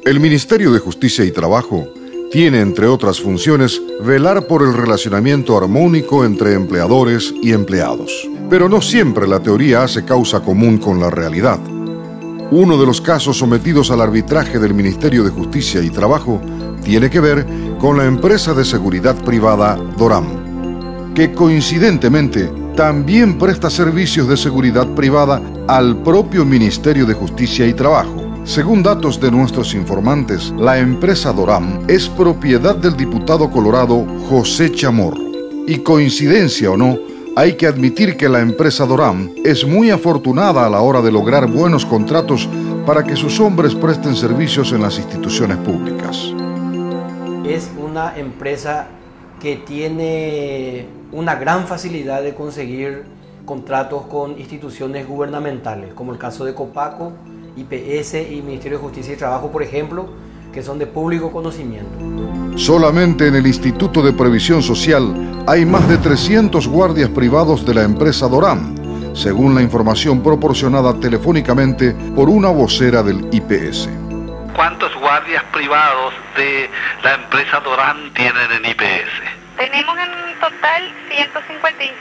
El Ministerio de Justicia y Trabajo tiene, entre otras funciones, velar por el relacionamiento armónico entre empleadores y empleados. Pero no siempre la teoría hace causa común con la realidad. Uno de los casos sometidos al arbitraje del Ministerio de Justicia y Trabajo tiene que ver con la empresa de seguridad privada Doram, que coincidentemente también presta servicios de seguridad privada al propio Ministerio de Justicia y Trabajo. Según datos de nuestros informantes, la empresa Doram es propiedad del diputado colorado José Chamorro. Y coincidencia o no, hay que admitir que la empresa Doram es muy afortunada a la hora de lograr buenos contratos para que sus hombres presten servicios en las instituciones públicas. Es una empresa que tiene una gran facilidad de conseguir contratos con instituciones gubernamentales, como el caso de Copaco, IPS y Ministerio de Justicia y Trabajo, por ejemplo, que son de público conocimiento. Solamente en el Instituto de Previsión Social hay más de 300 guardias privados de la empresa Doram, según la información proporcionada telefónicamente por una vocera del IPS. ¿Cuántos guardias privados de la empresa Doram tienen en IPS? Tenemos en total 155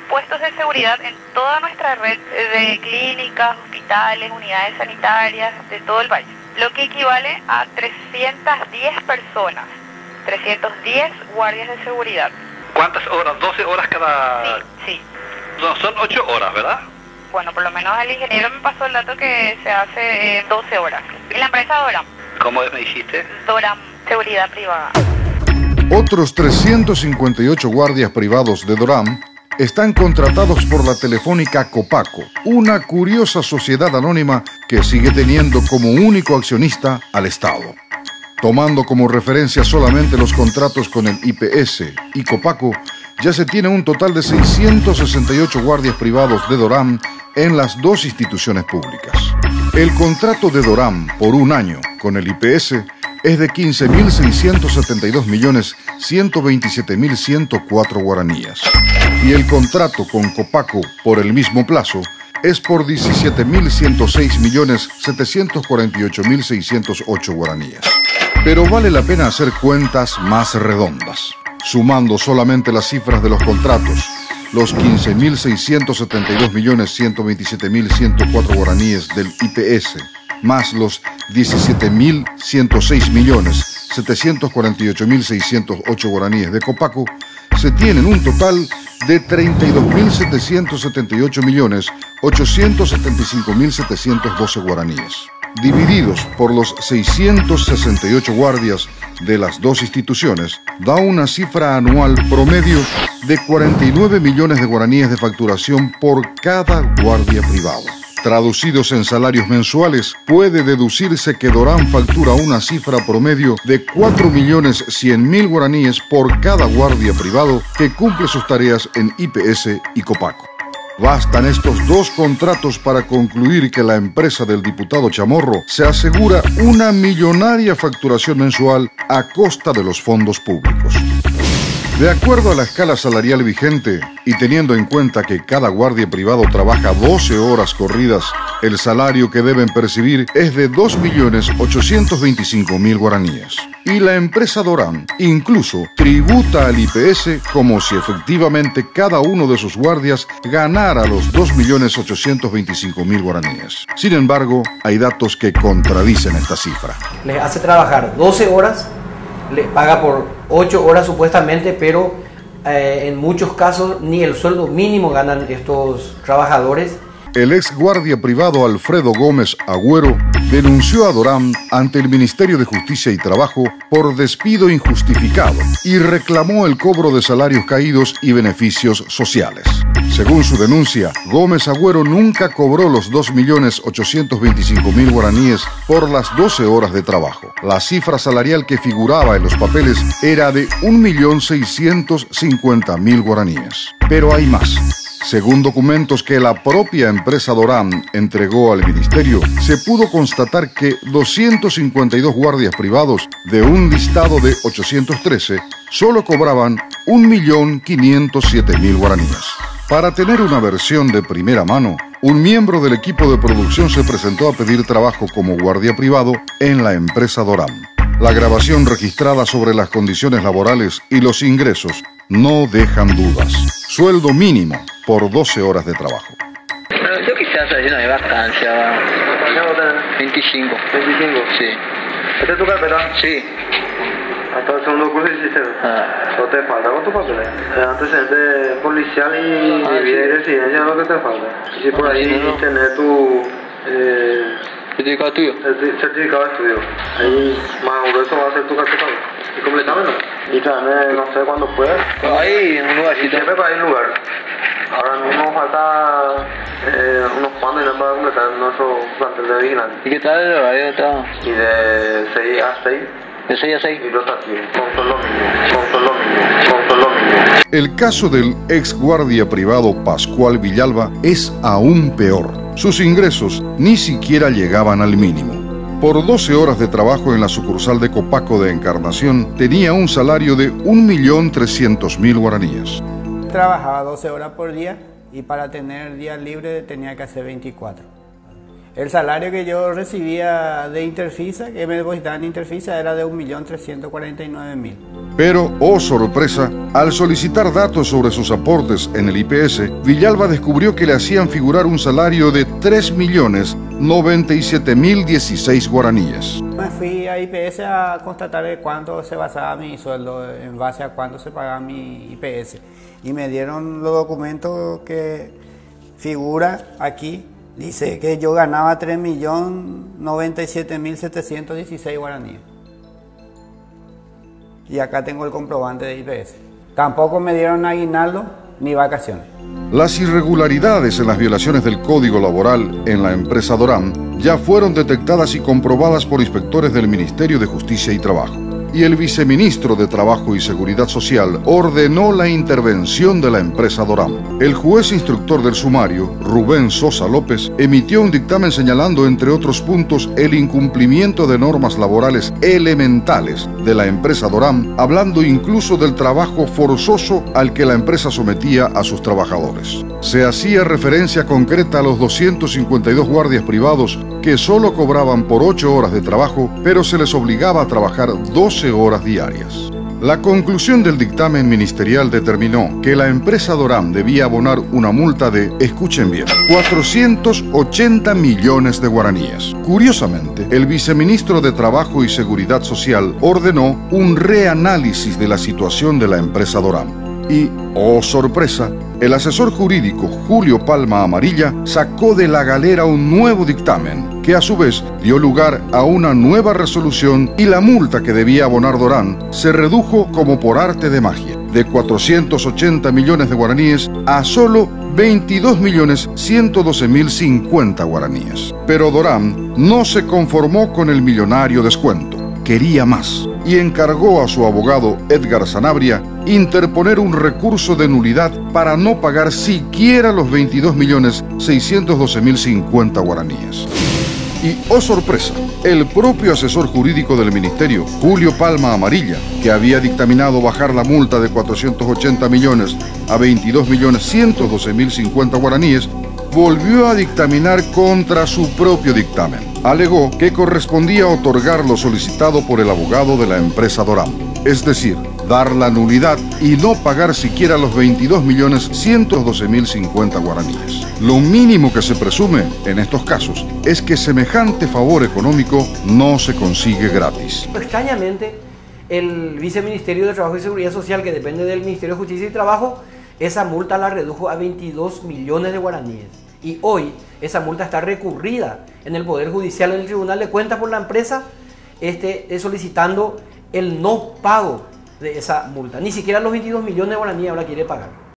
puestos de seguridad en toda nuestra red de clínicas, hospitales, unidades sanitarias de todo el país, lo que equivale a 310 personas, 310 guardias de seguridad. ¿Cuántas horas? ¿12 horas cada...? Sí. No, son 8 horas, ¿verdad? Bueno, por lo menos el ingeniero me pasó el dato que se hace 12 horas. ¿Y la empresa Doram? ¿Cómo me dijiste? Doram, seguridad privada. Otros 358 guardias privados de Doram están contratados por la telefónica Copaco, una curiosa sociedad anónima que sigue teniendo como único accionista al Estado. Tomando como referencia solamente los contratos con el IPS y Copaco, ya se tiene un total de 668 guardias privados de Doram en las dos instituciones públicas. El contrato de Doram por un año con el IPS es de 15.672.127.104 guaraníes. Y el contrato con Copaco por el mismo plazo es por 17.106.748.608 guaraníes. Pero vale la pena hacer cuentas más redondas. Sumando solamente las cifras de los contratos, los 15.672.127.104 guaraníes del IPS, más los 17.106.748.608 guaraníes de Copaco, se tienen un total de 32.778.875.712 guaraníes. Divididos por los 668 guardias de las dos instituciones, da una cifra anual promedio de 49 millones de guaraníes de facturación por cada guardia privado. Traducidos en salarios mensuales, puede deducirse que Doram factura una cifra promedio de 4.100.000 guaraníes por cada guardia privado que cumple sus tareas en IPS y Copaco. Bastan estos dos contratos para concluir que la empresa del diputado Chamorro se asegura una millonaria facturación mensual a costa de los fondos públicos. De acuerdo a la escala salarial vigente y teniendo en cuenta que cada guardia privado trabaja 12 horas corridas, el salario que deben percibir es de 2.825.000 guaraníes. Y la empresa Doram incluso tributa al IPS como si efectivamente cada uno de sus guardias ganara los 2.825.000 guaraníes. Sin embargo, hay datos que contradicen esta cifra. Les hace trabajar 12 horas, les paga por 8 horas supuestamente, pero en muchos casos ni el sueldo mínimo ganan estos trabajadores. El ex guardia privado Alfredo Gómez Agüero denunció a Doram ante el Ministerio de Justicia y Trabajo por despido injustificado y reclamó el cobro de salarios caídos y beneficios sociales. Según su denuncia, Gómez Agüero nunca cobró los 2.825.000 guaraníes por las 12 horas de trabajo. La cifra salarial que figuraba en los papeles era de 1.650.000 guaraníes. Pero hay más. Según documentos que la propia empresa Doram entregó al ministerio, se pudo constatar que 252 guardias privados de un listado de 813 solo cobraban 1.507.000 guaraníes. Para tener una versión de primera mano, un miembro del equipo de producción se presentó a pedir trabajo como guardia privado en la empresa Doram. La grabación registrada sobre las condiciones laborales y los ingresos no dejan dudas. Sueldo mínimo por 12 horas de trabajo. Yo quisiera salir de vacancia. ¿Cuánto tenés? 25. ¿25? Sí. ¿Esta es tu carpeta? Sí. Hasta el segundo curso hiciste. No te falta con tu papeles. Antecedente policial y vida y residencia es lo que te falta. Y si por ahí tener tu ¿Certificado tuyo? certificado de estudio. Ahí más grueso va a ser tu carpeta. Y completámelo. Y tráeme, no sé cuándo puedas. Ahí, en un lugarcito. Siempre para ir lugar. Ahora mismo falta unos cuantos y no para completar nuestro plantel de vigilante. ¿Y qué tal el horario? Y de 6 a 6. De 6 a 6. Y rotativo. Con solo mínimo. El caso del ex guardia privado Pascual Villalba es aún peor. Sus ingresos ni siquiera llegaban al mínimo. Por 12 horas de trabajo en la sucursal de Copaco de Encarnación, tenía un salario de 1.300.000 guaraníes. Trabajaba 12 horas por día y para tener días libres tenía que hacer 24. El salario que yo recibía de Interfisa, que me depositaban en Interfisa, era de 1.349.000. Pero, oh sorpresa, al solicitar datos sobre sus aportes en el IPS, Villalba descubrió que le hacían figurar un salario de 3.097.016 guaraníes. Me fui a IPS a constatar de cuánto se basaba mi sueldo, en base a cuánto se pagaba mi IPS. Y me dieron los documentos que figura aquí. Dice que yo ganaba 3.097.716 guaraníes. Y acá tengo el comprobante de IPS. Tampoco me dieron aguinaldo ni vacaciones. Las irregularidades en las violaciones del Código Laboral en la empresa Doram ya fueron detectadas y comprobadas por inspectores del Ministerio de Justicia y Trabajo. Y el viceministro de Trabajo y Seguridad Social ordenó la intervención de la empresa Doram. El juez instructor del sumario, Rubén Sosa López, emitió un dictamen señalando, entre otros puntos, el incumplimiento de normas laborales elementales de la empresa Doram, hablando incluso del trabajo forzoso al que la empresa sometía a sus trabajadores. Se hacía referencia concreta a los 252 guardias privados que solo cobraban por 8 horas de trabajo, pero se les obligaba a trabajar 12 horas diarias. La conclusión del dictamen ministerial determinó que la empresa Doram debía abonar una multa de, escuchen bien, 480 millones de guaraníes. Curiosamente, el viceministro de Trabajo y Seguridad Social ordenó un reanálisis de la situación de la empresa Doram. Y, oh sorpresa, el asesor jurídico Julio Palma Amarilla sacó de la galera un nuevo dictamen, que a su vez dio lugar a una nueva resolución, y la multa que debía abonar Doram se redujo como por arte de magia, de 480 millones de guaraníes a solo 22.112.050 guaraníes. Pero Doram no se conformó con el millonario descuento. Quería más y encargó a su abogado Edgar Sanabria interponer un recurso de nulidad para no pagar siquiera los 22.612.050 guaraníes. Y, oh sorpresa, el propio asesor jurídico del ministerio, Julio Palma Amarilla, que había dictaminado bajar la multa de 480 millones a 22.112.050 guaraníes, volvió a dictaminar contra su propio dictamen. Alegó que correspondía otorgar lo solicitado por el abogado de la empresa Doram, es decir, dar la nulidad y no pagar siquiera los 22.112.050 guaraníes. Lo mínimo que se presume en estos casos es que semejante favor económico no se consigue gratis. Extrañamente, el Viceministerio de Trabajo y Seguridad Social, que depende del Ministerio de Justicia y Trabajo, esa multa la redujo a 22 millones de guaraníes. Y hoy esa multa está recurrida en el Poder Judicial, en el Tribunal de Cuentas, por la empresa, solicitando el no pago de esa multa. Ni siquiera los 22 millones de guaraníes ahora quiere pagar.